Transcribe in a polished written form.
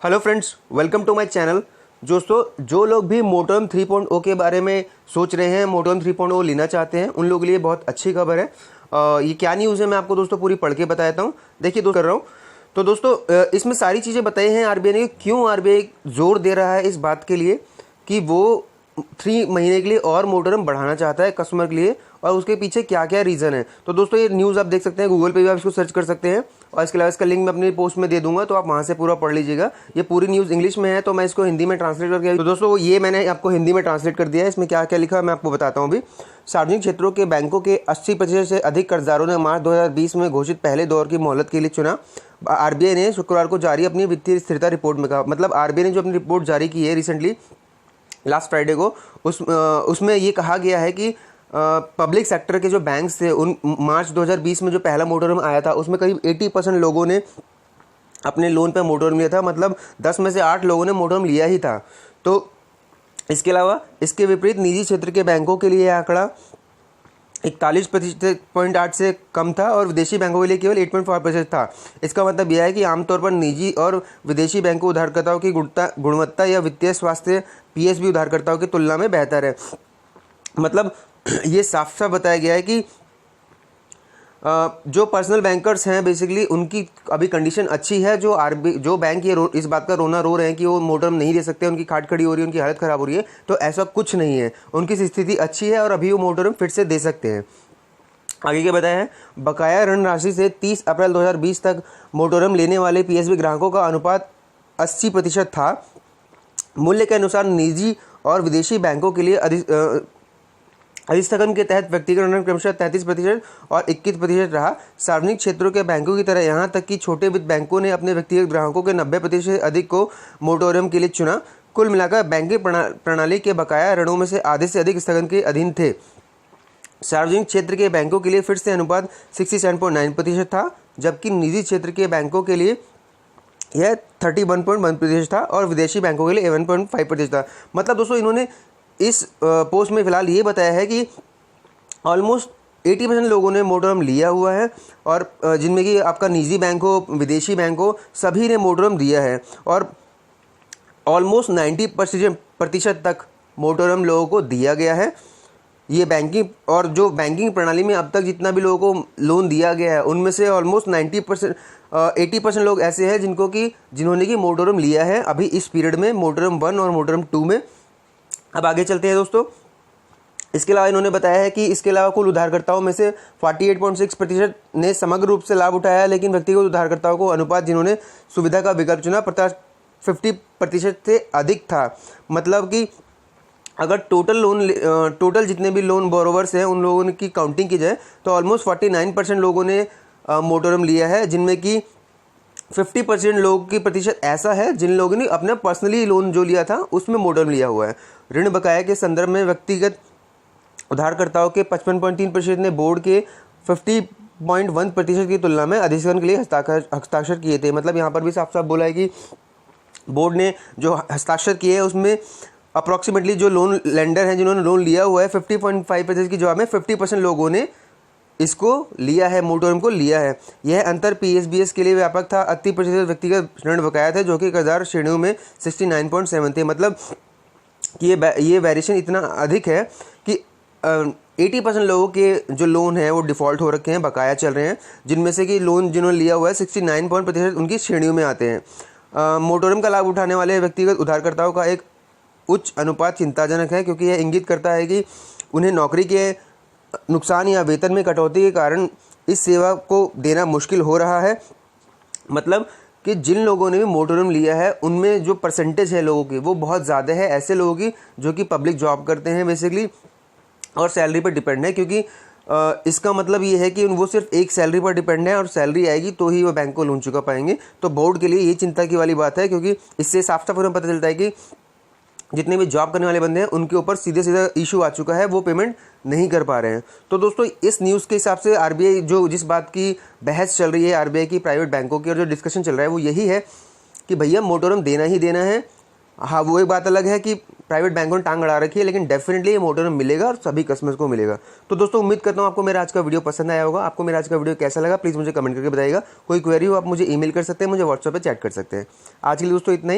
Hello friends, welcome to my channel. दोस्तों, जो लोग भी मोटोरम 3.0 के बारे में सोच रहे हैं, मोटोरम 3.0 लेना चाहते हैं, उन लोगों के लिए बहुत अच्छी खबर है। ये क्या न्यूज़ है मैं आपको दोस्तों पूरी पढ़ के बताता हूँ। देखिए दोस्त कर रहा हूँ। तो दोस्तों इसमें सारी चीज़ें बताई हैं आरबीआई ने, क्यों आरबीआई जोर दे रहा है इस बात के लिए कि वो 3 महीने के लिए और मोटोरम बढ़ाना चाहता है कस्टमर के लिए, और उसके पीछे क्या क्या रीज़न है। तो दोस्तों ये न्यूज़ आप देख सकते हैं, गूगल पे भी आप इसको सर्च कर सकते हैं, और इसके अलावा इसका लिंक मैं अपनी पोस्ट में दे दूंगा, तो आप वहाँ से पूरा पढ़ लीजिएगा। ये पूरी न्यूज़ इंग्लिश में है, तो मैं इसको हिंदी में ट्रांसलेट करके, तो दोस्तों ये मैंने आपको हिंदी में ट्रांसलेट कर दिया है। इसमें क्या क्या लिखा है मैं आपको बताता हूँ अभी। सार्वजनिक क्षेत्रों के बैंकों के 80% से अधिक कर्जदारों ने मार्च 2020 में घोषित पहले दौर की मोहलत के लिए चुना। आरबीआई ने शुक्रवार को जारी अपनी वित्तीय स्थिरता रिपोर्ट में कहा, मतलब आरबीआई ने जो अपनी रिपोर्ट जारी की है रिसेंटली लास्ट फ्राइडे को, उसमें ये कहा गया है कि पब्लिक सेक्टर के जो बैंक्स थे, उन मार्च 2020 में जो पहला मोटोरम आया था उसमें करीब 80% लोगों ने अपने लोन पे मोटोरम लिया था। मतलब 10 में से 8 लोगों ने मोटोरम लिया ही था। तो इसके अलावा इसके विपरीत निजी क्षेत्र के बैंकों के लिए आंकड़ा 41.8 से कम था, और विदेशी बैंकों के लिए केवल 8.5% था। इसका मतलब यह है कि आमतौर पर निजी और विदेशी बैंकों उधारकर्ताओं की गुणवत्ता या वित्तीय स्वास्थ्य पीएसबी उधारकर्ताओं की तुलना में बेहतर है। मतलब ये साफ साफ बताया गया है कि जो पर्सनल बैंकर्स हैं बेसिकली उनकी अभी कंडीशन अच्छी है। जो बैंक ये इस बात का रोना रो रहे हैं कि वो मोटोरम नहीं दे सकते, उनकी खाट खड़ी हो रही है, उनकी हालत ख़राब हो रही है, तो ऐसा कुछ नहीं है। उनकी स्थिति अच्छी है और अभी वो मोटोरम फिर से दे सकते हैं। आगे क्या बताया है, बकाया ऋण राशि से 30 अप्रैल 2020 तक मोटोरम लेने वाले पीएसबी ग्राहकों का अनुपात 80% था। मूल्य के अनुसार निजी और विदेशी बैंकों के लिए अधिस्थगन के तहत व्यक्तिगत ऋण क्रमशः 33% और 21% रहा। सार्वजनिक क्षेत्रों के बैंकों की तरह यहां तक कि छोटे वित्त बैंकों ने अपने व्यक्तिगत ग्राहकों के 90% से अधिक को मोटोरम के लिए चुना। कुल मिलाकर बैंकिंग प्रणाली के बकाया ऋणों में से आधे से अधिक स्थगन के अधीन थे। सार्वजनिक क्षेत्र के बैंकों के लिए फिर से अनुपात 67.9% था, जबकि निजी क्षेत्र के बैंकों के लिए यह 31.1% था और विदेशी बैंकों के लिए 11.5% था। मतलब दोस्तों इन्होंने इस पोस्ट में फिलहाल ये बताया है कि ऑलमोस्ट 80% लोगों ने मोटोरम लिया हुआ है, और जिनमें कि आपका निजी बैंक हो, विदेशी बैंक हो, सभी ने मोटोरम दिया है, और ऑलमोस्ट 90% तक मोटोरम लोगों को दिया गया है। ये बैंकिंग और जो बैंकिंग प्रणाली में अब तक जितना भी लोगों को लोन दिया गया है उनमें से ऑलमोस्ट 80% लोग ऐसे हैं जिन्होंने कि मोटोरम लिया है अभी इस पीरियड में, मोटोरम 1 और मोटोरम 2 में। अब आगे चलते हैं दोस्तों। इसके अलावा इन्होंने बताया है कि इसके अलावा कुल उधारकर्ताओं में से 48.6% ने समग्र रूप से लाभ उठाया, लेकिन व्यक्तिगत उधारकर्ताओं को अनुपात जिन्होंने सुविधा का विकल्प चुना 50% से अधिक था। मतलब कि अगर टोटल जितने भी लोन बोरोवर्स हैं उन लोगों की काउंटिंग की जाए तो ऑलमोस्ट 49% लोगों ने मोटोरम लिया है, जिनमें कि 50% लोगों की प्रतिशत ऐसा है जिन लोगों ने अपना पर्सनली लोन जो लिया था उसमें मोटोरम लिया हुआ है। ऋण बकाया के संदर्भ में व्यक्तिगत उधारकर्ताओं के 55.3% ने बोर्ड के 50.1% की तुलना में अधिस्थगन के लिए हस्ताक्षर किए थे। मतलब यहाँ पर भी साफ साफ बोला है कि बोर्ड ने जो हस्ताक्षर किए हैं उसमें अप्रॉक्सीमेटली जो लोन लेंडर हैं जिन्होंने लोन लिया हुआ है 50.5% की जवाब में 50% लोगों ने इसको लिया है, मोटोरम को लिया है। यह अंतर पीएसबीएस के लिए व्यापक था। 80% व्यक्तिगत ऋण बकाया थे, जो कि कर्जदार श्रेणियों में 69.7 थे। मतलब कि ये वेरिएशन इतना अधिक है कि 80% लोगों के जो लोन है वो डिफ़ॉल्ट हो रखे हैं, बकाया चल रहे हैं, जिनमें से कि लोन जिन्होंने लिया हुआ है 69% उनकी श्रेणियों में आते हैं। मोटोरम का लाभ उठाने वाले व्यक्तिगत उधारकर्ताओं का एक उच्च अनुपात चिंताजनक है, क्योंकि यह इंगित करता है कि उन्हें नौकरी के नुकसान या वेतन में कटौती के कारण इस सेवा को देना मुश्किल हो रहा है। मतलब कि जिन लोगों ने भी मोटोरम लिया है उनमें जो परसेंटेज है लोगों की वो बहुत ज़्यादा है ऐसे लोगों की जो कि पब्लिक जॉब करते हैं बेसिकली और सैलरी पर डिपेंड है। क्योंकि इसका मतलब ये है कि वो सिर्फ एक सैलरी पर डिपेंड है और सैलरी आएगी तो ही वो बैंक को लोन चुका पाएंगे। तो बोर्ड के लिए ये चिंता की वाली बात है, क्योंकि इससे साफ साफ हमें पता चलता है कि जितने भी जॉब करने वाले बंदे हैं उनके ऊपर सीधे सीधा इशू आ चुका है, वो पेमेंट नहीं कर पा रहे हैं। तो दोस्तों इस न्यूज़ के हिसाब से आरबीआई जिस बात की बहस चल रही है आरबीआई की प्राइवेट बैंकों की और जो डिस्कशन चल रहा है वो यही है कि भैया मोटोरम देना ही देना है। हाँ, वो एक बात अलग है कि प्राइवेट बैंकों ने टांग अड़ा रखी है, लेकिन डेफिनेटली ये मोटोरियम मिलेगा और सभी कस्टमर्स को मिलेगा। तो दोस्तों उम्मीद करता हूँ आपको मेरा आज का वीडियो पसंद आया होगा। आपको मेरा आज का वीडियो कैसा लगा प्लीज़ मुझे कमेंट करके बताइएगा। कोई क्वेरी हो आप मुझे ईमेल कर सकते हैं, मुझे व्हाट्सएप पे चैट कर सकते हैं। आज के लिए दोस्तों इतना ही।